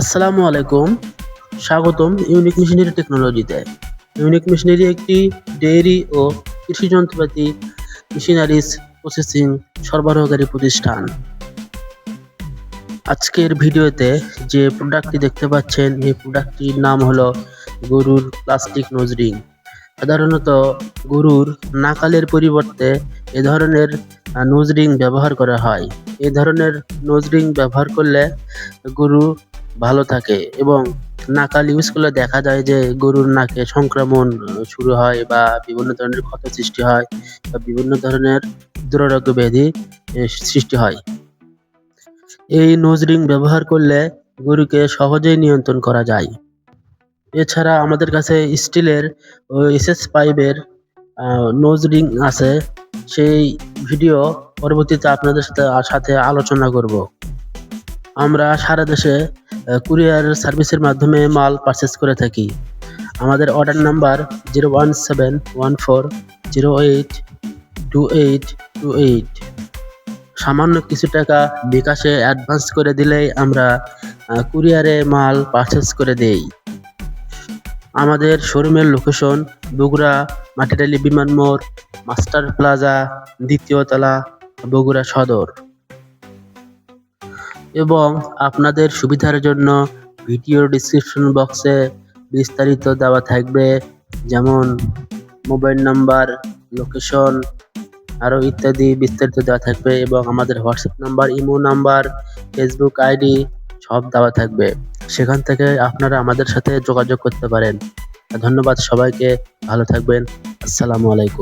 আসসালামু আলাইকুম। স্বাগতম ইউনিক মেশিনারি টেকনোলজিতে। ইউনিক মেশিনারি একটি ডেইরি ও কৃষি যন্ত্রপাতি মেশিনারিজ প্রসেসিং সরবরাহকারী প্রতিষ্ঠান। আজকের ভিডিওতে যে প্রোডাক্টটি দেখতে পাচ্ছেন এই প্রোডাক্টটির নাম হলো গরুর প্লাস্টিক নোজ রিং। সাধারণত গরুর নাকালের পরিবর্তে এ ধরনের নোজ রিং ব্যবহার করা হয়। এ ধরনের নোজ রিং ব্যবহার করলে গরু ভালো থাকে এবং নাকাল ইউজ করলে দেখা যায় যে গরুর নাকে সংক্রমণ শুরু হয় বা বিভিন্ন ধরনের ক্ষত সৃষ্টি হয় বা বিভিন্ন ধরনের দুরারোগ্য ব্যাধি সৃষ্টি হয়। এই নোজ রিং ব্যবহার করলে গরুকে সহজেই নিয়ন্ত্রণ করা যায়। এছাড়া আমাদের কাছে স্টিলের ও এসএস পাইপের নোজ রিং আছে। সেই ভিডিও পরবর্তীতে আপনাদের সাথে আলোচনা করব। আমরা সারা দেশে কুরিয়ার সার্ভিসের মাধ্যমে মাল পারচেজ করে থাকি। আমাদের অর্ডার নাম্বার 01714082828। সামান্য কিছু টাকা বিকাশে অ্যাডভান্স করে দিলেই আমরা কুরিয়ারে মাল পারচেজ করে দেই। আমাদের শোরুমের লোকেশন বগুড়া মাটিরালী বিমান মোড়, মাস্টার প্লাজা, দ্বিতীয় তলা, বগুড়া সদর। এবং আপনাদের সুবিধার জন্য ভিডিও ডিসক্রিপশন বক্সে বিস্তারিত দেওয়া থাকবে, যেমন মোবাইল নাম্বার, লোকেশন আরও ইত্যাদি বিস্তারিত দেওয়া থাকবে এবং আমাদের WhatsApp number, imo number, Facebook ID সব দেওয়া থাকবে। সেখান থেকে আপনারা আমাদের সাথে যোগাযোগ করতে পারেন। ধন্যবাদ সবাইকে, ভালো থাকবেন। আসসালামু আলাইকুম।